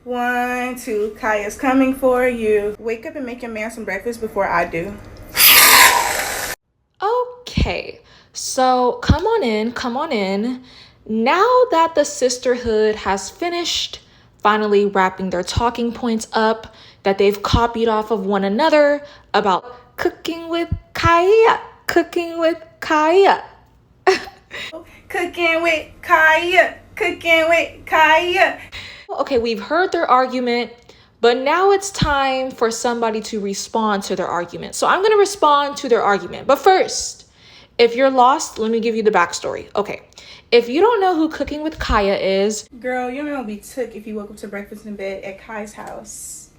1, 2, Kaya's coming for you. Wake up and make your man some breakfast before I do. Okay, so come on in. Now that the sisterhood has finished finally wrapping their talking points up that they've copied off of one another about cooking with Kaya. Cooking with Kaya. Okay, we've heard their argument, but now it's time for somebody to respond to their argument. So I'm going to respond to their argument. But first, if you're lost, let me give you the backstory. Okay, if you don't know who Cooking with Kaya is, girl, you know be took if you woke up to breakfast in bed at Kaya's house.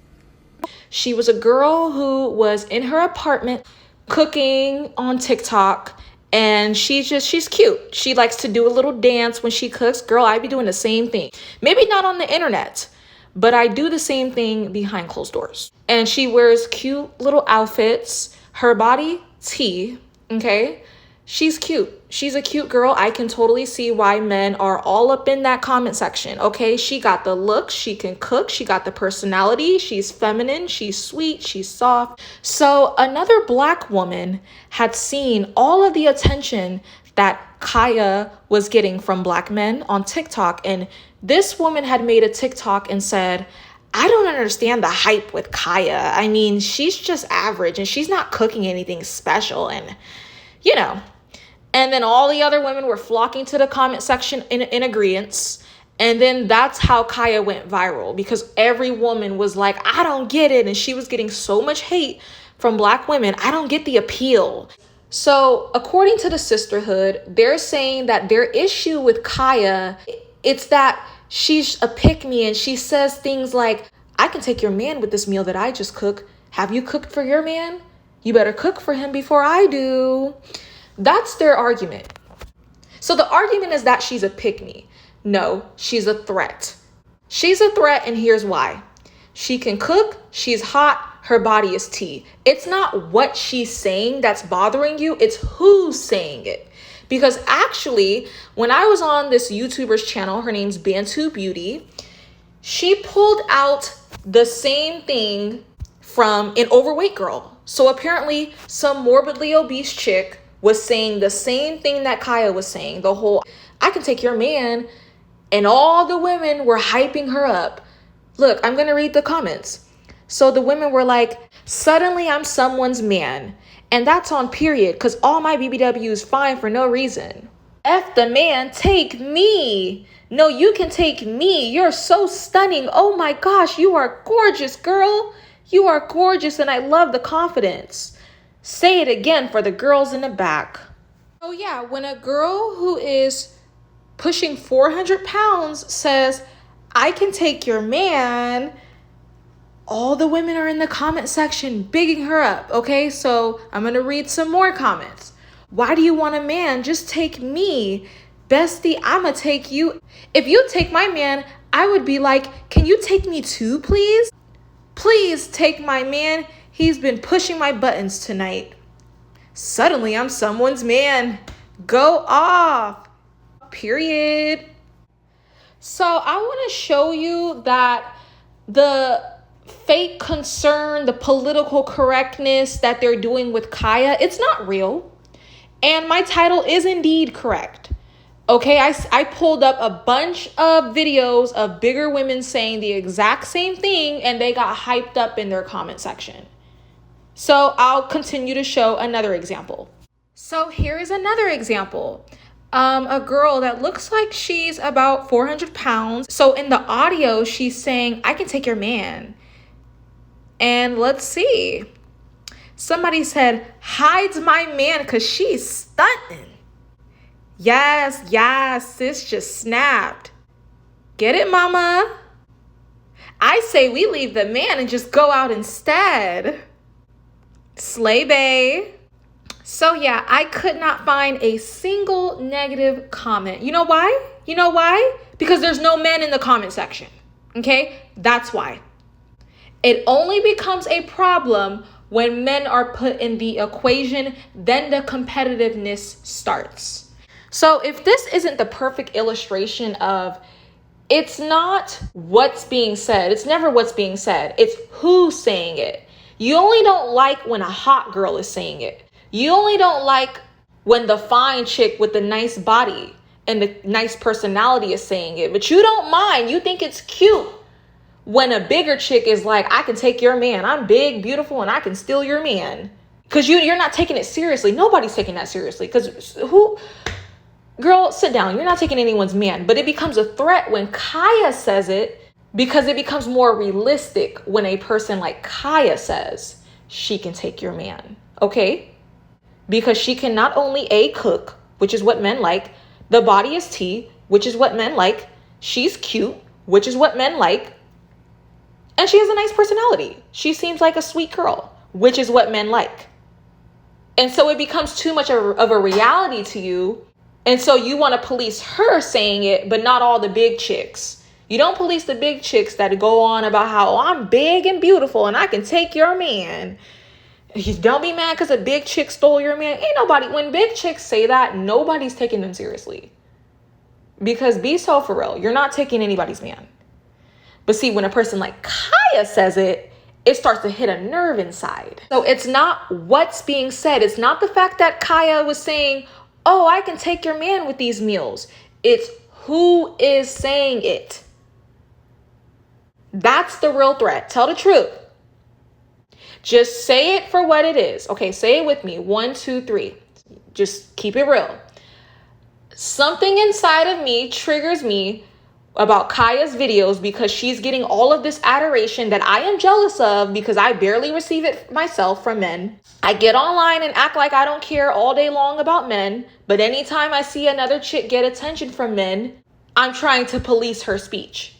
She was a girl who was in her apartment cooking on TikTok, and she's cute. She likes to do a little dance when she cooks. Girl, I be doing the same thing. Maybe not on the internet, but I do the same thing behind closed doors. And she wears cute little outfits. Her body, T, okay? She's cute. She's a cute girl. I can totally see why men are all up in that comment section, okay? She got the look, she can cook, she got the personality, she's feminine, she's sweet, she's soft. So another Black woman had seen all of the attention that Kaya was getting from Black men on TikTok, and this woman had made a TikTok and said, I don't understand the hype with Kaya. I mean, she's just average and she's not cooking anything special, and you know. And then all the other women were flocking to the comment section in agreement. And then that's how Kaya went viral, because every woman was like, I don't get it. And she was getting so much hate from Black women. I don't get the appeal. So according to the sisterhood, they're saying that their issue with Kaya, it's that she's a pick-me, and she says things like, I can take your man with this meal that I just cooked. Have you cooked for your man? You better cook for him before I do. That's their argument. So the argument is that she's a pick-me. No, she's a threat. She's a threat, and here's why. She can cook, she's hot, her body is tea. It's not what she's saying that's bothering you, it's who's saying it. Because actually, when I was on this YouTuber's channel, her name's Bantu Beauty, she pulled out the same thing from an overweight girl. So apparently, some morbidly obese chick was saying the same thing that Kaya was saying, the whole, I can take your man, and all the women were hyping her up. Look, I'm going to read the comments. So the women were like, suddenly I'm someone's man, and that's on period, because all my BBW is fine for no reason. F the man, take me. No, you can take me. You're so stunning. Oh my gosh, you are gorgeous, girl. You are gorgeous, and I love the confidence. Say it again for the girls in the back. Oh yeah, when a girl who is pushing 400 pounds says, I can take your man, all the women are in the comment section bigging her up, okay? So I'm gonna read some more comments. Why do you want a man? Just take me. Bestie, I'ma take you. If you take my man, I would be like, can you take me too, please? Please take my man. He's been pushing my buttons tonight. Suddenly I'm someone's man. Go off. Period. So I want to show you that the fake concern, the political correctness that they're doing with Kaya, it's not real. And my title is indeed correct. Okay, I pulled up a bunch of videos of bigger women saying the exact same thing, and they got hyped up in their comment section. So I'll continue to show another example. So here is another example. A girl that looks like she's about 400 pounds. So in the audio, she's saying, I can take your man. And let's see. Somebody said, hides my man because she's stunting. Yes, sis just snapped. Get it, mama? I say we leave the man and just go out instead. Slay bae. So yeah, I could not find a single negative comment. You know why? Because there's no men in the comment section. Okay? That's why. It only becomes a problem when men are put in the equation, then the competitiveness starts. So if this isn't the perfect illustration of It's not what's being said. It's never what's being said. It's who's saying it. You only don't like when a hot girl is saying it. You only don't like when the fine chick with the nice body and the nice personality is saying it. But you don't mind. You think it's cute when a bigger chick is like, I can take your man. I'm big, beautiful, and I can steal your man. Because you're not taking it seriously. Nobody's taking that seriously. Because girl, sit down. You're not taking anyone's man. But it becomes a threat when Kaya says it, because it becomes more realistic when a person like Kaya says she can take your man. Okay? Because she can not only A, cook, which is what men like. The body is tea, which is what men like. She's cute, which is what men like. And she has a nice personality. She seems like a sweet girl, which is what men like. And so it becomes too much of a reality to you. And so you want to police her saying it, but not all the big chicks. You don't police the big chicks that go on about how I'm big and beautiful and I can take your man. Don't be mad because a big chick stole your man. Ain't nobody, when big chicks say that, nobody's taking them seriously. Because be so for real, you're not taking anybody's man. But see, when a person like Kaya says it, it starts to hit a nerve inside. So it's not what's being said. It's not the fact that Kaya was saying, oh, I can take your man with these meals. It's who is saying it. That's the real threat. Tell the truth. Just say it for what it is. Okay, say it with me. 1, 2, 3. Just keep it real. Something inside of me triggers me about Kaya's videos because she's getting all of this adoration that I am jealous of because I barely receive it myself from men. I get online and act like I don't care all day long about men, but anytime I see another chick get attention from men, I'm trying to police her speech.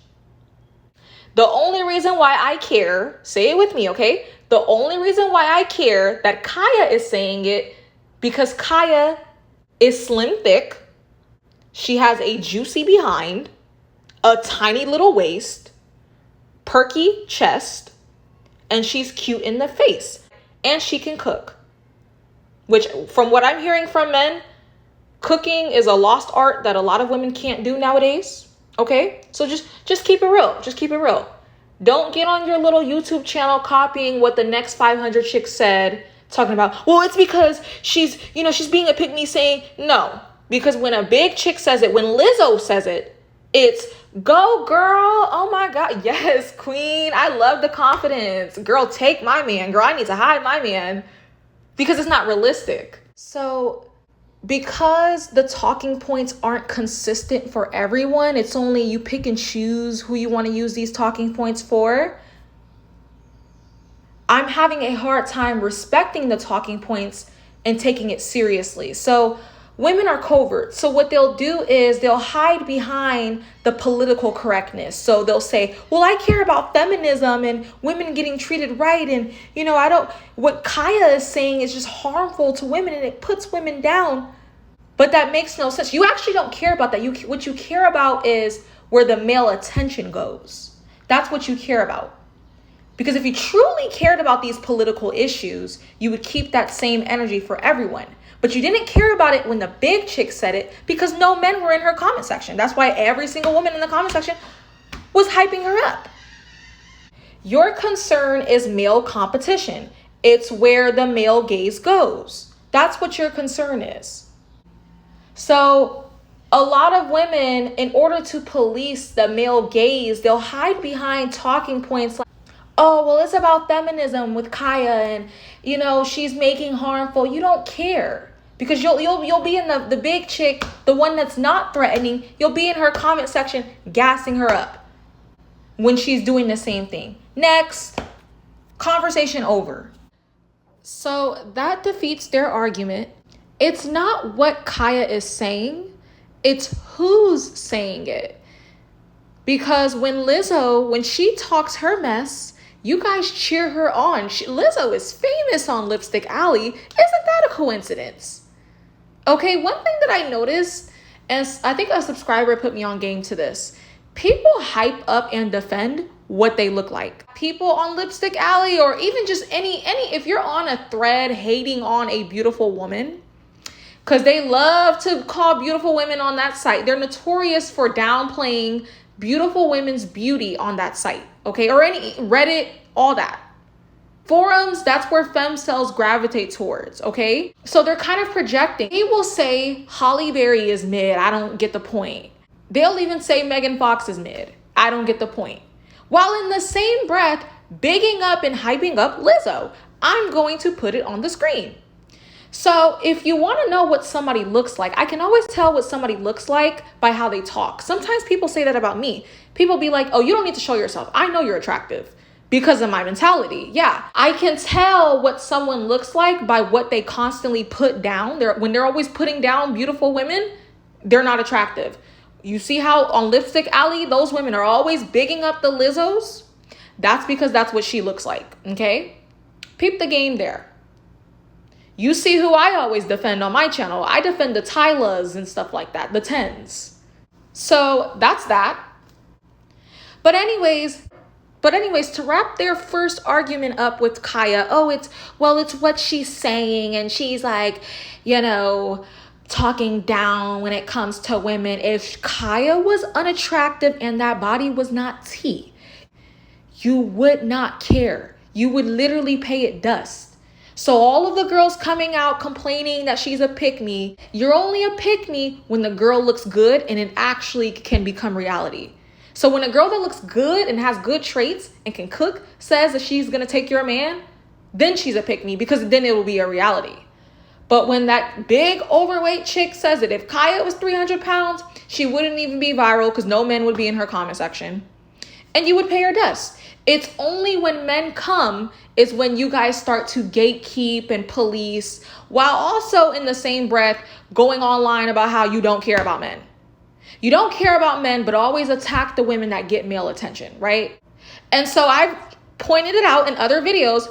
The only reason why I care, say it with me, okay? The only reason why I care that Kaya is saying it, because Kaya is slim thick, she has a juicy behind, a tiny little waist, perky chest, and she's cute in the face. And she can cook. Which, from what I'm hearing from men, cooking is a lost art that a lot of women can't do nowadays. Okay? So just keep it real. Just keep it real. Don't get on your little YouTube channel copying what the next 500 chicks said, talking about, well, it's because she's being a pick-me, saying no. Because when a big chick says it, when Lizzo says it, it's go girl. Oh my God. Yes, queen. I love the confidence. Girl, take my man. Girl, I need to hide my man. Because it's not realistic. So because the talking points aren't consistent for everyone, it's only you pick and choose who you want to use these talking points for. I'm having a hard time respecting the talking points and taking it seriously. So women are covert. So what they'll do is they'll hide behind the political correctness. So they'll say, well, I care about feminism and women getting treated right. And, what Kaya is saying is just harmful to women and it puts women down. But that makes no sense. You actually don't care about that. What you care about is where the male attention goes. That's what you care about. Because if you truly cared about these political issues, you would keep that same energy for everyone. But you didn't care about it when the big chick said it because no men were in her comment section. That's why every single woman in the comment section was hyping her up. Your concern is male competition. It's where the male gaze goes. That's what your concern is. So a lot of women, in order to police the male gaze, they'll hide behind talking points like, oh, well, it's about feminism with Kaya and, she's making harmful. You don't care. Because you'll be in the big chick, the one that's not threatening, you'll be in her comment section gassing her up when she's doing the same thing. Next, conversation over. So that defeats their argument. It's not what Kaya is saying, it's who's saying it. Because when she talks her mess, you guys cheer her on. Lizzo is famous on Lipstick Alley. Isn't that a coincidence? Okay, one thing that I noticed, and I think a subscriber put me on game to this, people hype up and defend what they look like. People on Lipstick Alley, or even just any if you're on a thread hating on a beautiful woman, because they love to call beautiful women on that site. They're notorious for downplaying beautiful women's beauty on that site, okay? Or any Reddit, all that. Forums, that's where femcels gravitate towards, okay? So they're kind of projecting. They will say Holly Berry is mid. I don't get the point. They'll even say Megan Fox is mid. I don't get the point. While in the same breath, bigging up and hyping up Lizzo. I'm going to put it on the screen. So if you want to know what somebody looks like, I can always tell what somebody looks like by how they talk. Sometimes people say that about me. People be like, oh, you don't need to show yourself. I know you're attractive because of my mentality. Yeah, I can tell what someone looks like by what they constantly put down. When they're always putting down beautiful women, they're not attractive. You see how on Lipstick Alley, those women are always bigging up the Lizzos? That's because that's what she looks like, okay? Peep the game there. You see who I always defend on my channel. I defend the Tylas and stuff like that, the 10s. So that's that. But anyways, to wrap their first argument up with Kaya, it's what she's saying, and she's like, talking down when it comes to women. If Kaya was unattractive and that body was not tea, you would not care. You would literally pay it dust. So all of the girls coming out complaining that she's a pick-me, you're only a pick-me when the girl looks good and it actually can become reality. So when a girl that looks good and has good traits and can cook says that she's going to take your man, then she's a pick-me, because then it will be a reality. But when that big overweight chick says that if Kaya was 300 pounds, she wouldn't even be viral because no men would be in her comment section. And you would pay her dust. It's only when men come is when you guys start to gatekeep and police, while also in the same breath going online about how you don't care about men. You don't care about men, but always attack the women that get male attention, right? And so I've pointed it out in other videos.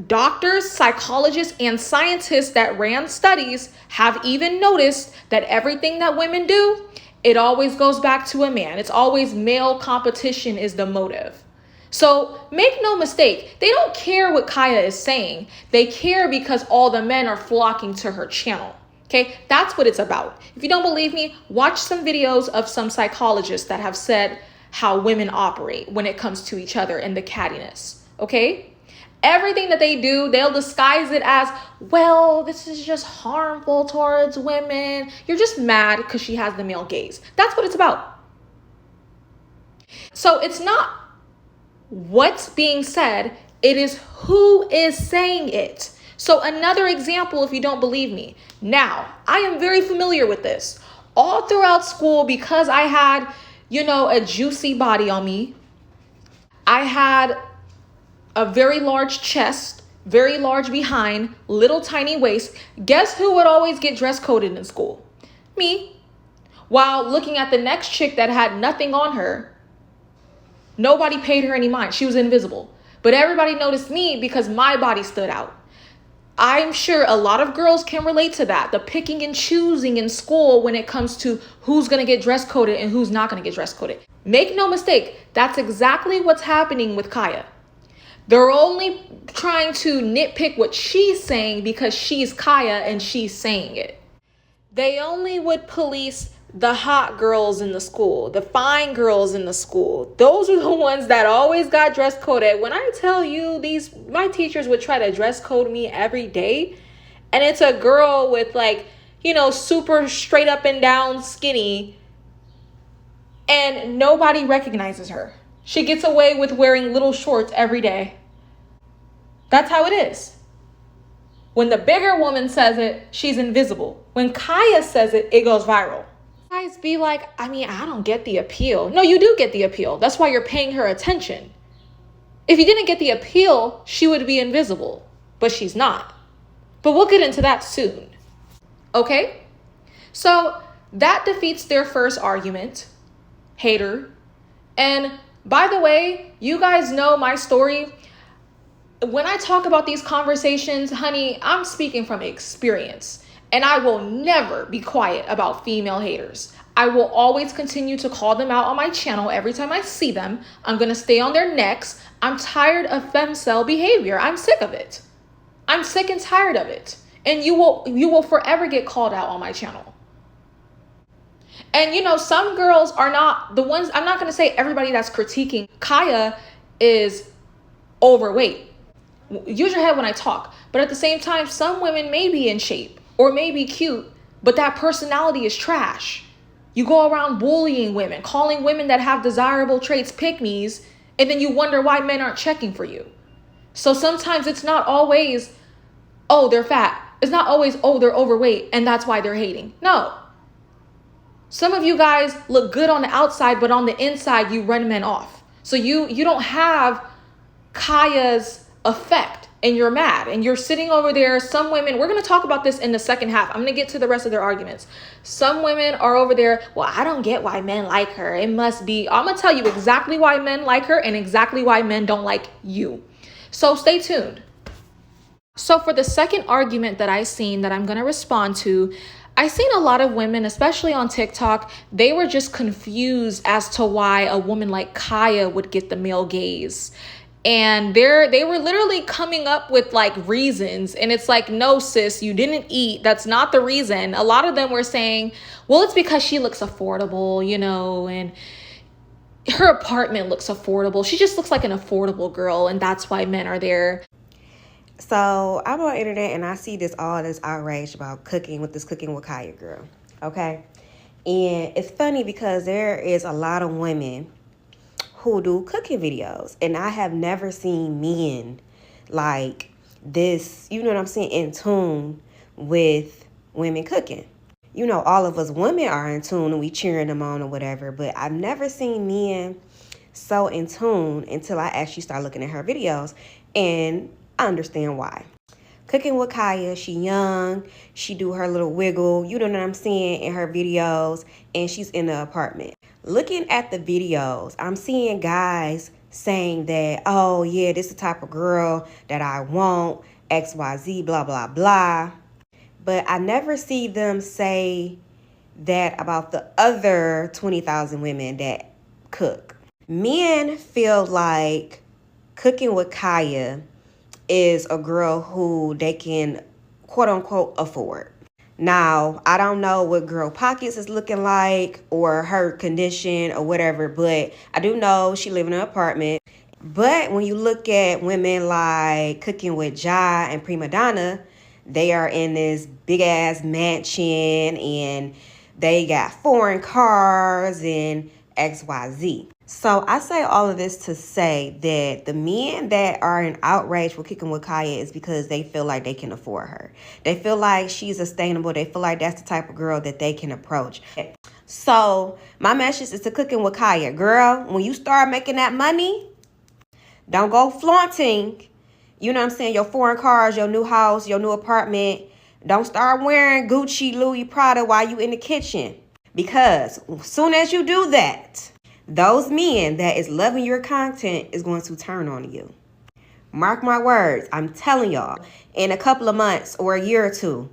Doctors, psychologists, and scientists that ran studies have even noticed that everything that women do, it always goes back to a man. It's always male competition is the motive. So make no mistake, they don't care what Kaya is saying. They care because all the men are flocking to her channel. Okay, that's what it's about. If you don't believe me, watch some videos of some psychologists that have said how women operate when it comes to each other and the cattiness. Okay, everything that they do, they'll disguise it as, well, this is just harmful towards women. You're just mad because she has the male gaze. That's what it's about. So it's not what's being said, it is who is saying it. So another example, if you don't believe me. Now, I am very familiar with this. All throughout school, because I had, a juicy body on me, I had a very large chest, very large behind, little tiny waist. Guess who would always get dress coded in school? Me. While looking at the next chick that had nothing on her, nobody paid her any mind. She was invisible. But everybody noticed me because my body stood out. I'm sure a lot of girls can relate to that. The picking and choosing in school when it comes to who's going to get dress coded and who's not going to get dress coded. Make no mistake, that's exactly what's happening with Kaya. They're only trying to nitpick what she's saying because she's Kaya and she's saying it. They only would police the hot girls in the school, the fine girls in the school. Those are the ones that always got dress coded. When I tell you my teachers would try to dress code me every day, and it's a girl with super straight up and down skinny, and nobody recognizes her. She gets away with wearing little shorts every day. That's how it is. When the bigger woman says it, she's invisible. When Kaya says it, it goes viral. Guys be like, I don't get the appeal. No, you do get the appeal. That's why you're paying her attention. If you didn't get the appeal, she would be invisible, but she's not. But we'll get into that soon. Okay? So that defeats their first argument. Hater. And by the way, you guys know my story. When I talk about these conversations, honey, I'm speaking from experience. And I will never be quiet about female haters. I will always continue to call them out on my channel every time I see them. I'm going to stay on their necks. I'm tired of femcel behavior. I'm sick of it. I'm sick and tired of it. And you will forever get called out on my channel. And you know, some girls are not the ones, I'm not going to say everybody that's critiquing Kaya is overweight. Use your head when I talk. But at the same time, some women may be in shape or may be cute, but that personality is trash. You go around bullying women, calling women that have desirable traits pick-me's, and then you wonder why men aren't checking for you. So sometimes it's not always, oh, they're fat. It's not always, oh, they're overweight and that's why they're hating. No. Some of you guys look good on the outside, but on the inside, you run men off. So you don't have Kaya's effect and you're mad and you're sitting over there. Some women, we're going to talk about this in the second half. I'm going to get to the rest of their arguments. Some women are over there, well, I don't get why men like her. It must be, I'm going to tell you exactly why men like her and exactly why men don't like you. So stay tuned. So for the second argument that I seen that I'm going to respond to, I seen a lot of women, especially on TikTok, they were just confused as to why a woman like Kaya would get the male gaze. And they were literally coming up with like reasons. And it's like, no, sis, you didn't eat. That's not the reason. A lot of them were saying, well, it's because she looks affordable, you know, and her apartment looks affordable. She just looks like an affordable girl. And that's why men are there. So I'm on the internet and I see this outrage about cooking with Kaya girl. Okay. And it's funny because there is a lot of women who do cooking videos, and I have never seen men like this, you know what I'm saying, in tune with women cooking. You know, all of us women are in tune and we cheering them on or whatever, but I've never seen men so in tune until I actually start looking at her videos, and I understand why. Cooking with Kaya, she young, she do her little wiggle, you know what I'm saying, in her videos, and she's in the apartment. Looking at the videos, I'm seeing guys saying that, oh yeah, this is the type of girl that I want, XYZ, blah, blah, blah. But I never see them say that about the other 20,000 women that cook. Men feel like cooking with Kaya is a girl who they can, quote unquote, afford. Now, I don't know what girl pockets is looking like or her condition or whatever, but I do know she live in an apartment. But when you look at women like Cooking with Ja and Prima Donna, they are in this big ass mansion and they got foreign cars and XYZ. So I say all of this to say that the men that are in outrage for Kicking with Kaya is because they feel like they can afford her. They feel like she's sustainable. They feel like that's the type of girl that they can approach. So my message is to Cooking with Kaya. Girl, when you start making that money, don't go flaunting, you know what I'm saying, your foreign cars, your new house, your new apartment. Don't start wearing Gucci, Louis, Prada while you in the kitchen. Because as soon as you do that, those men that is loving your content is going to turn on you. Mark my words. I'm telling y'all, in a couple of months or a year or two,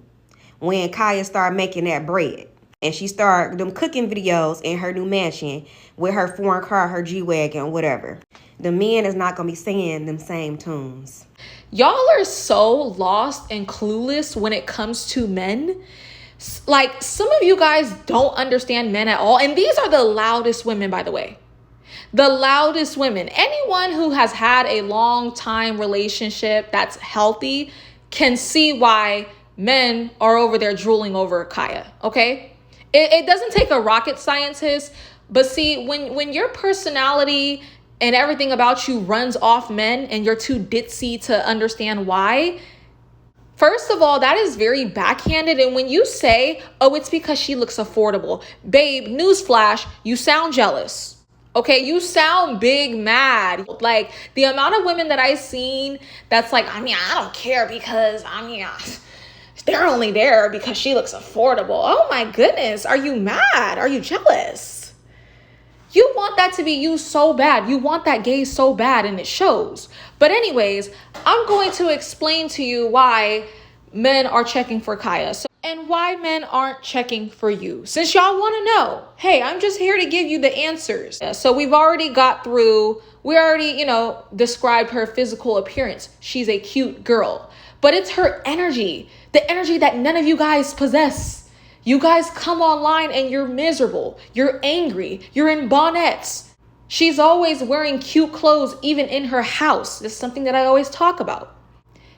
when Kaya start making that bread and she start them cooking videos in her new mansion with her foreign car, her G-Wagon, whatever, the men is not going to be singing them same tunes. Y'all are so lost and clueless when it comes to men. Like, some of you guys don't understand men at all. And these are the loudest women, by the way. The loudest women. Anyone who has had a long time relationship that's healthy can see why men are over there drooling over Kaya, okay? It doesn't take a rocket scientist, but see, when your personality and everything about you runs off men and you're too ditzy to understand why, first of all, that is very backhanded. And when you say, oh, it's because she looks affordable, babe, newsflash, you sound jealous. Okay, you sound big mad. Like, the amount of women that I've seen that's like, I mean, I don't care because, they're only there because she looks affordable. Oh my goodness, are you mad? Are you jealous? You want that to be you so bad. You want that gaze so bad, and it shows. But anyways, I'm going to explain to you why men are checking for Kaya. And why men aren't checking for you. Since y'all want to know, hey, I'm just here to give you the answers. So we already, described her physical appearance. She's a cute girl. But it's her energy. The energy that none of you guys possess. You guys come online and you're miserable. You're angry. You're in bonnets. She's always wearing cute clothes, even in her house. This is something that I always talk about.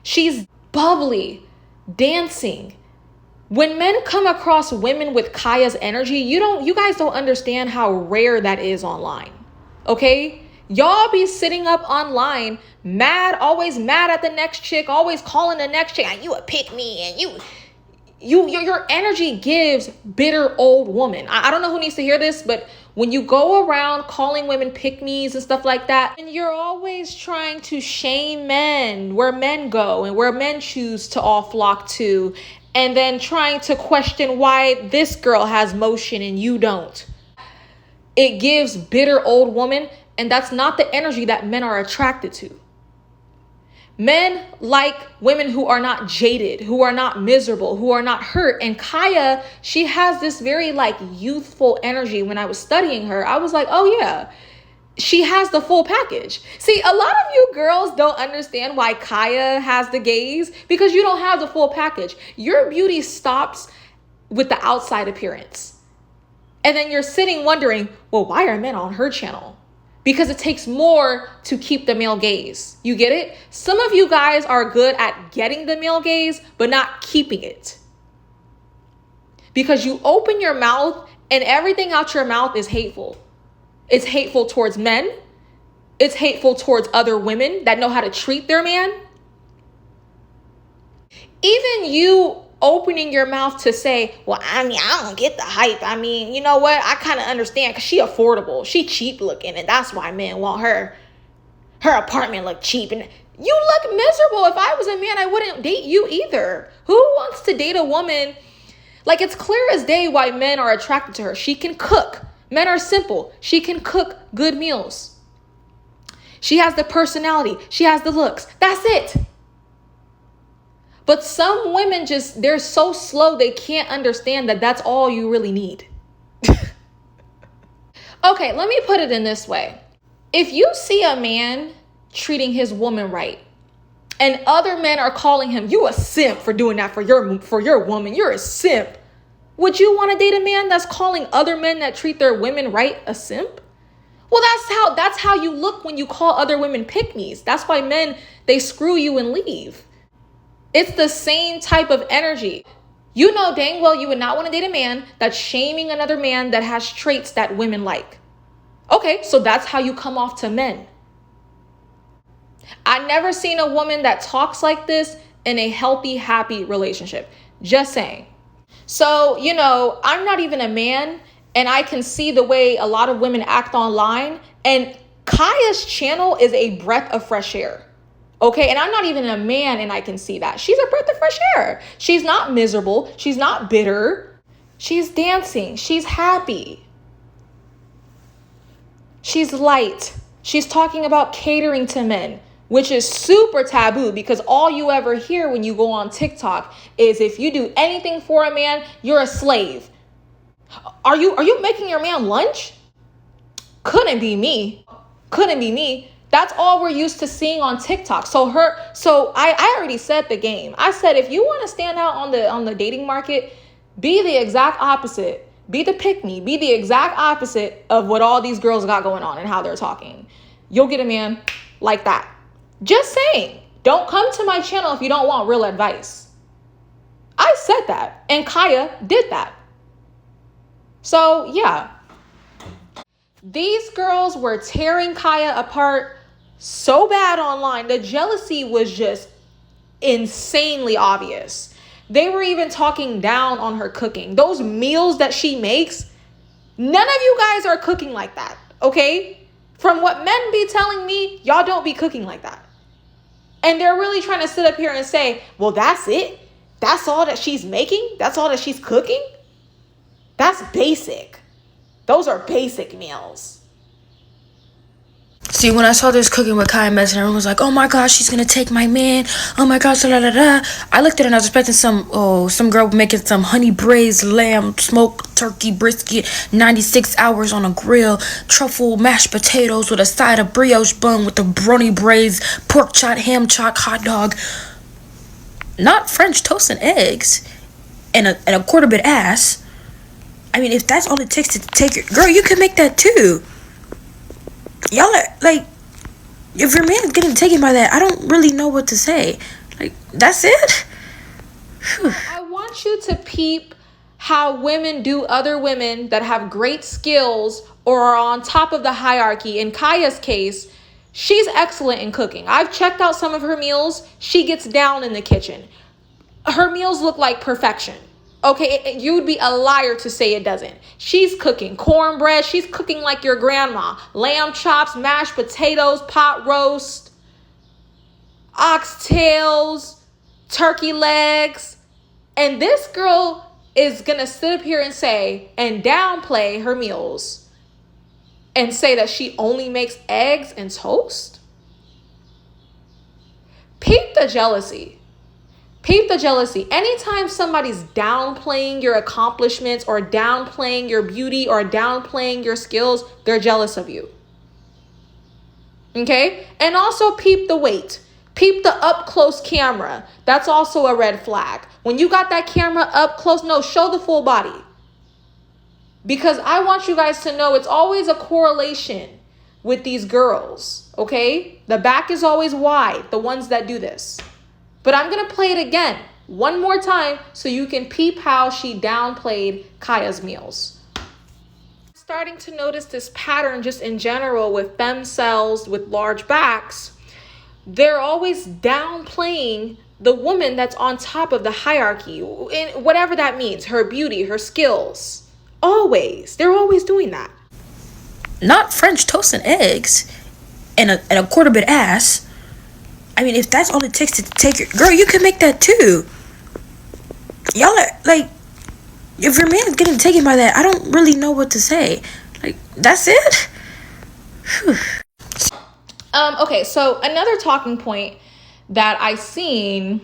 She's bubbly, dancing. When men come across women with Kaya's energy, you guys don't understand how rare that is online. Okay? Y'all be sitting up online mad, always mad at the next chick, always calling the next chick, you a pick me, and your energy gives bitter old woman. I don't know who needs to hear this, but when you go around calling women pick-me's and stuff like that, and you're always trying to shame men, where men go and where men choose to all flock to, and then trying to question why this girl has motion and you don't. It gives bitter old woman, and that's not the energy that men are attracted to. Men like women who are not jaded, who are not miserable, who are not hurt. And Kaya, she has this very like youthful energy. When I was studying her, I was like, oh yeah, she has the full package. See, a lot of you girls don't understand why Kaya has the gaze, because you don't have the full package. Your beauty stops with the outside appearance. And then you're sitting wondering, well, why are men on her channel? Because it takes more to keep the male gaze. You get it? Some of you guys are good at getting the male gaze, but not keeping it. Because you open your mouth and everything out your mouth is hateful. It's hateful towards men. It's hateful towards other women that know how to treat their man. Even you opening your mouth to say, well, I don't get the hype. You know what? I kind of understand because she affordable. She cheap looking, and that's why men want her. Her apartment look cheap, and you look miserable. If I was a man, I wouldn't date you either. Who wants to date a woman? Like, it's clear as day why men are attracted to her. She can cook. Men are simple. She can cook good meals. She has the personality. She has the looks. That's it. But some women they're so slow, they can't understand that that's all you really need. Okay, let me put it in this way. If you see a man treating his woman right, and other men are calling him, you a simp for doing that for your woman, you're a simp. Would you want to date a man that's calling other men that treat their women right a simp? Well, that's how you look when you call other women pick-me's. That's why men, they screw you and leave. It's the same type of energy. You know dang well you would not want to date a man that's shaming another man that has traits that women like. Okay, so that's how you come off to men. I never seen a woman that talks like this in a healthy, happy relationship. Just saying. So, I'm not even a man, and I can see the way a lot of women act online, and Kaya's channel is a breath of fresh air. Okay, and I'm not even a man, and I can see that. She's a breath of fresh air. She's not miserable. She's not bitter. She's dancing. She's happy. She's light. She's talking about catering to men, which is super taboo, because all you ever hear when you go on TikTok is if you do anything for a man, you're a slave. Are you making your man lunch? Couldn't be me. Couldn't be me. That's all we're used to seeing on TikTok. So I already said the game. I said, if you want to stand out on the dating market, be the exact opposite. Be the pick-me. Be the exact opposite of what all these girls got going on and how they're talking. You'll get a man like that. Just saying. Don't come to my channel if you don't want real advice. I said that, and Kaya did that. So yeah. These girls were tearing Kaya apart so bad online. The jealousy was just insanely obvious. They were even talking down on her cooking. Those meals that she makes, none of you guys are cooking like that, okay? From what men be telling me, y'all don't be cooking like that. And they're really trying to sit up here and say, well, that's it? That's all that she's making? That's all that she's cooking? That's basic. Those are basic meals. See, when I saw this cooking with Kai mess and everyone was like, oh my gosh, she's gonna take my man. Oh my gosh, da da da. I looked at it and I was expecting some girl making some honey braised lamb, smoked turkey brisket, 96 hours on a grill, truffle mashed potatoes with a side of brioche bun with a brownie braised pork chop, ham chop, hot dog. Not French toast and eggs. and a quarter bit ass. I mean, if that's all it takes to take your girl, you can make that too. Y'all are like, if your man's getting taken by that, I don't really know what to say. Like, that's it. I want you to peep how women do other women that have great skills or are on top of the hierarchy. In Kaya's case, she's excellent in cooking. I've checked out some of her meals. She gets down in the kitchen. Her meals look like perfection. Okay, you would be a liar to say it doesn't. She's cooking cornbread. She's cooking like your grandma. Lamb chops, mashed potatoes, pot roast, oxtails, turkey legs. And this girl is going to sit up here and say and downplay her meals and say that she only makes eggs and toast. Peep the jealousy. Peep the jealousy. Anytime somebody's downplaying your accomplishments or downplaying your beauty or downplaying your skills, they're jealous of you. Okay? And also peep the weight. Peep the up close camera. That's also a red flag. When you got that camera up close, no, show the full body. Because I want you guys to know it's always a correlation with these girls. Okay? The back is always wide, the ones that do this. But I'm going to play it again one more time so you can peep how she downplayed Kaya's meals. I'm starting to notice this pattern just in general with femcells with large backs. They're always downplaying the woman that's on top of the hierarchy, in whatever that means, her beauty, her skills. Always. They're always doing that. Not French toast and eggs and a quarter bit ass. I mean, if that's all it takes to take your girl, you can make that too. Y'all are like, if your man's getting taken by that, I don't really know what to say. Like, that's it. Okay, so another talking point that I seen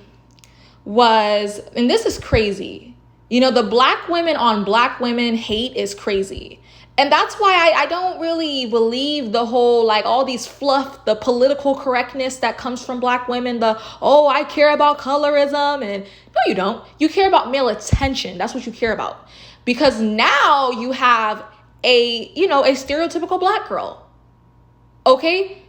was, and this is crazy, you know, the black women on black women hate is crazy. And that's why I don't really believe the whole, like, all these fluff, the political correctness that comes from black women, oh, I care about colorism. And no, you don't. You care about male attention. That's what you care about. Because now you have a stereotypical black girl. Okay?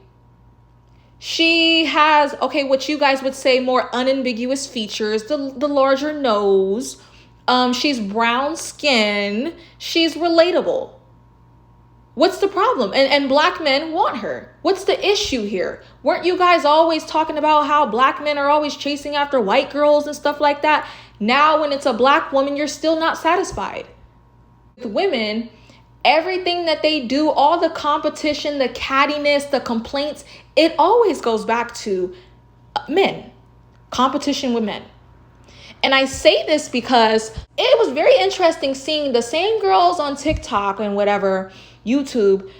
She has, what you guys would say more unambiguous features, the larger nose. She's brown skin. She's relatable. What's the problem? And black men want her. What's the issue here? Weren't you guys always talking about how black men are always chasing after white girls and stuff like that? Now when it's a black woman, you're still not satisfied. With women, everything that they do, all the competition, the cattiness, the complaints, it always goes back to men. Competition with men. And I say this because it was very interesting seeing the same girls on TikTok and whatever, YouTube,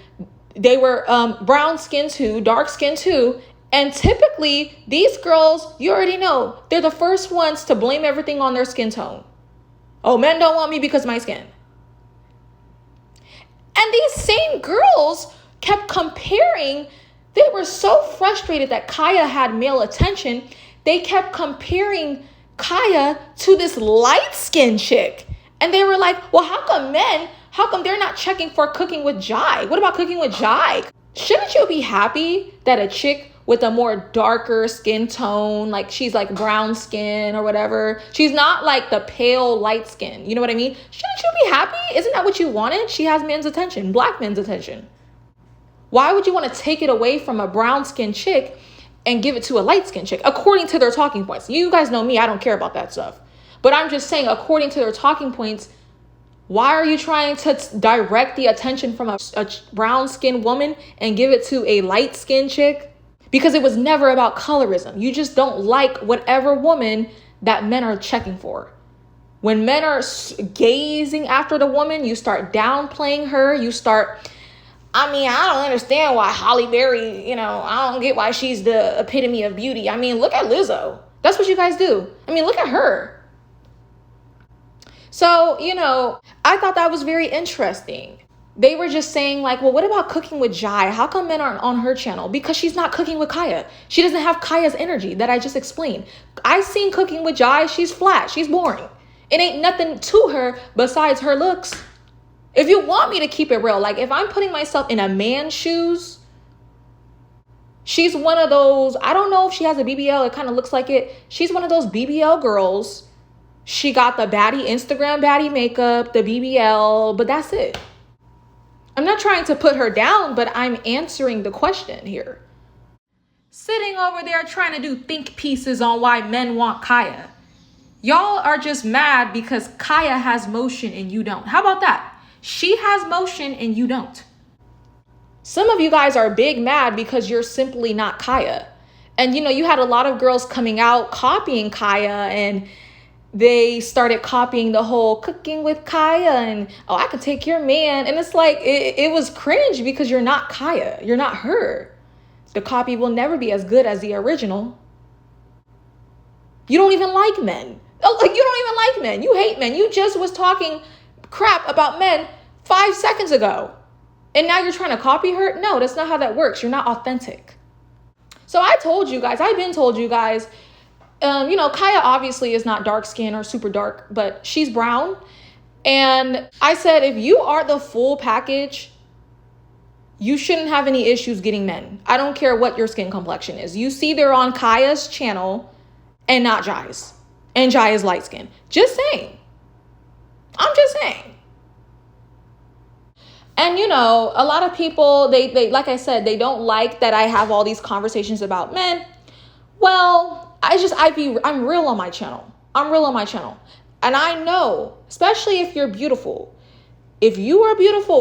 they were brown skin too, dark skin too. And typically these girls, you already know, they're the first ones to blame everything on their skin tone. Oh, men don't want me because of my skin. And these same girls kept comparing. They were so frustrated that Kaya had male attention. They kept comparing Kaya to this light-skinned chick. And they were like, well, how come they're not checking for cooking with Jai? What about cooking with Jai? Shouldn't you be happy that a chick with a more darker skin tone, like she's like brown skin or whatever, she's not like the pale light skin, you know what I mean? Shouldn't you be happy? Isn't that what you wanted? She has men's attention, black men's attention. Why would you want to take it away from a brown skin chick and give it to a light skin chick, according to their talking points? You guys know me, I don't care about that stuff. But I'm just saying, according to their talking points, why are you trying to direct the attention from a brown skinned woman and give it to a light skinned chick? Because it was never about colorism. You just don't like whatever woman that men are checking for. When men are gazing after the woman, you start downplaying her. I don't understand why Halle Berry, I don't get why she's the epitome of beauty. I mean, look at Lizzo. That's what you guys do. I mean, look at her. So, I thought that was very interesting. They were just saying like, well, what about cooking with Jai? How come men aren't on her channel? Because she's not cooking with Kaya. She doesn't have Kaya's energy that I just explained. I seen cooking with Jai. She's flat. She's boring. It ain't nothing to her besides her looks. If you want me to keep it real, like if I'm putting myself in a man's shoes, she's one of those, I don't know if she has a BBL, it kind of looks like it. She's one of those BBL girls. She got the baddie Instagram baddie makeup, the BBL, but that's it. I'm not trying to put her down, but I'm answering the question here. Sitting over there trying to do think pieces on why men want Kaya. Y'all are just mad because Kaya has motion and you don't. How about that? She has motion and you don't. Some of you guys are big mad because you're simply not Kaya. And you had a lot of girls coming out copying Kaya, and they started copying the whole cooking with Kaya and, oh, I could take your man. And it's like, it was cringe because you're not Kaya. You're not her. The copy will never be as good as the original. You don't even like men. Oh, like you don't even like men. You hate men. You just was talking crap about men 5 seconds ago. And now you're trying to copy her? No, that's not how that works. You're not authentic. So I've been told you guys, Kaya obviously is not dark skin or super dark, but she's brown. And I said, if you are the full package, you shouldn't have any issues getting men. I don't care what your skin complexion is. You see they're on Kaya's channel and not Jai's. And Jai is light skin. Just saying. I'm just saying. And a lot of people, they like I said, they don't like that I have all these conversations about men. Well, I'm real on my channel. I'm real on my channel. And I know, especially if you're beautiful, if you are beautiful,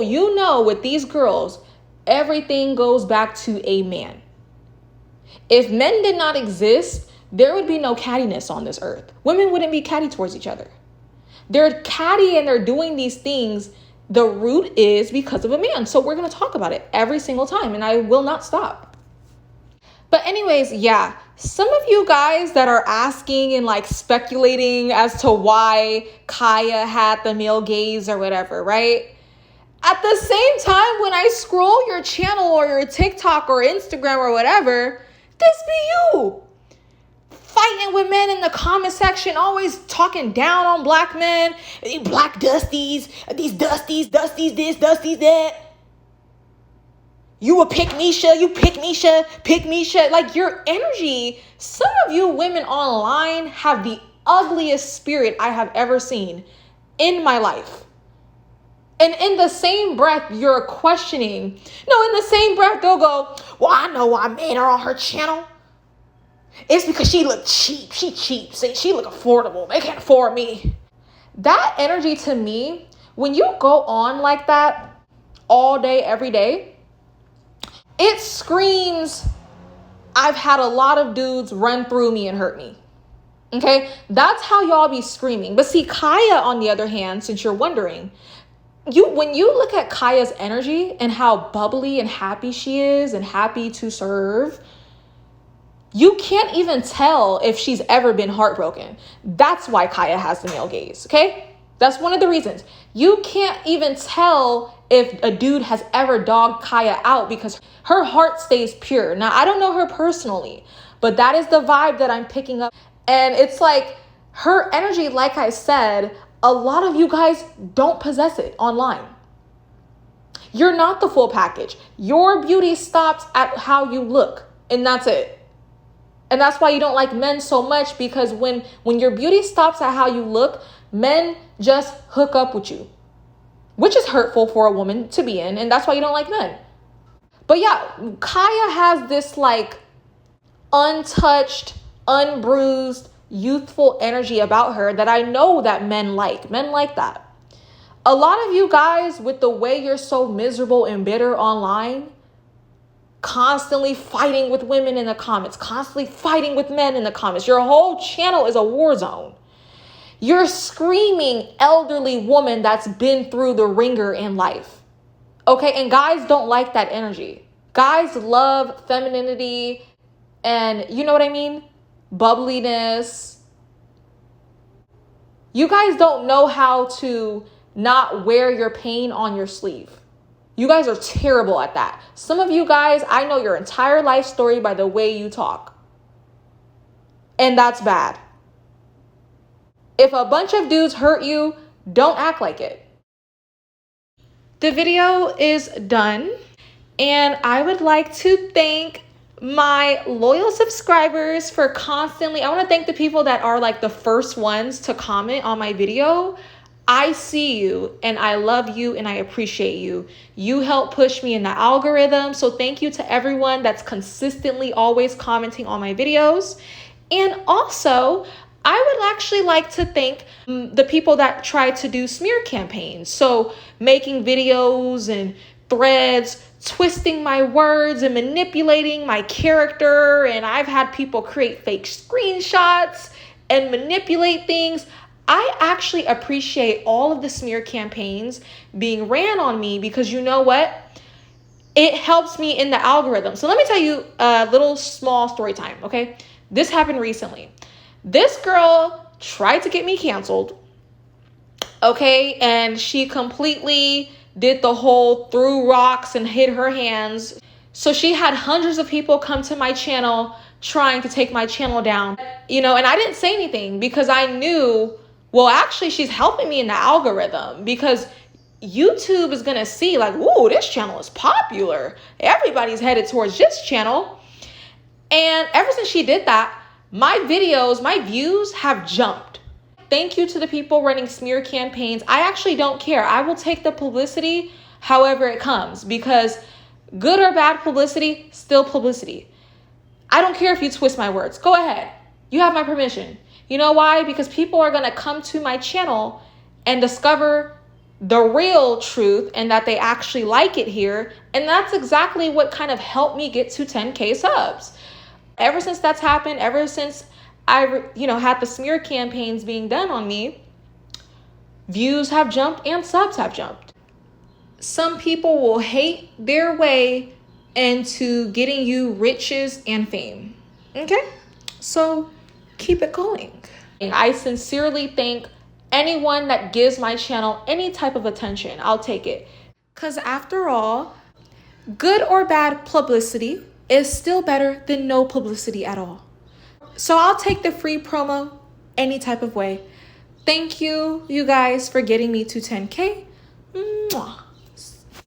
with these girls, everything goes back to a man. If men did not exist, there would be no cattiness on this earth. Women wouldn't be catty towards each other. They're catty and they're doing these things. The root is because of a man. So we're going to talk about it every single time, and I will not stop. But anyways, yeah, some of you guys that are asking and like speculating as to why Kaya had the male gaze or whatever, right? At the same time, when I scroll your channel or your TikTok or Instagram or whatever, this be you. Fighting with men in the comment section, always talking down on black men. These black dusties, these dusties this, dusties that. You a pick Misha, you pick Misha. Like your energy, some of you women online have the ugliest spirit I have ever seen in my life. And in the same breath, you're questioning. No, in the same breath, they'll go, well, I know why men are on her channel. It's because she look cheap. She cheap. She look affordable. They can't afford me. That energy to me, when you go on like that all day, every day, it screams, I've had a lot of dudes run through me and hurt me. Okay? That's how y'all be screaming. But see, Kaya, on the other hand, since you're wondering, when you look at Kaya's energy and how bubbly and happy she is and happy to serve, you can't even tell if she's ever been heartbroken. That's why Kaya has the male gaze, okay? That's one of the reasons. You can't even tell if a dude has ever dogged Kaya out because her heart stays pure. Now, I don't know her personally, but that is the vibe that I'm picking up. And it's like her energy, like I said, a lot of you guys don't possess it online. You're not the full package. Your beauty stops at how you look, and that's it. And that's why you don't like men so much, because when your beauty stops at how you look, men just hook up with you, which is hurtful for a woman to be in. And that's why you don't like men. But yeah, Kaya has this like untouched, unbruised, youthful energy about her that I know that men like. Men like that. A lot of you guys, with the way you're so miserable and bitter online, constantly fighting with women in the comments, constantly fighting with men in the comments. Your whole channel is a war zone. You're screaming elderly woman that's been through the ringer in life. Okay, and guys don't like that energy. Guys love femininity and, you know what I mean? Bubbliness. You guys don't know how to not wear your pain on your sleeve. You guys are terrible at that. Some of you guys, I know your entire life story by the way you talk. And that's bad. If a bunch of dudes hurt you, don't act like it. The video is done, and I would like to thank my loyal subscribers for constantly, I want to thank the people that are like the first ones to comment on my video. I see you and I love you and I appreciate you. You help push me in the algorithm. So thank you to everyone that's consistently always commenting on my videos. And also, I would actually like to thank the people that try to do smear campaigns. So making videos and threads, twisting my words and manipulating my character. And I've had people create fake screenshots and manipulate things. I actually appreciate all of the smear campaigns being ran on me because you know what? It helps me in the algorithm. So let me tell you a little small story time, okay? This happened recently. This girl tried to get me canceled, okay? And she completely did the whole threw rocks and hid her hands. So she had hundreds of people come to my channel trying to take my channel down, you know, and I didn't say anything because I knew, well, actually she's helping me in the algorithm because YouTube is going to see like, whoa, this channel is popular. Everybody's headed towards this channel. And ever since she did that, my videos, my views have jumped. Thank you to the people running smear campaigns. I actually don't care. I will take the publicity however it comes because good or bad publicity, still publicity. I don't care if you twist my words. Go ahead. You have my permission. You know why? Because people are going to come to my channel and discover the real truth and that they actually like it here. And that's exactly what kind of helped me get to 10K subs. Ever since that's happened, ever since I, had the smear campaigns being done on me, views have jumped and subs have jumped. Some people will hate their way into getting you riches and fame. Okay? So keep it going. I sincerely thank anyone that gives my channel any type of attention. I'll take it. Because after all, good or bad publicity is still better than no publicity at all. So I'll take the free promo any type of way. Thank you, you guys, for getting me to 10K. Mwah.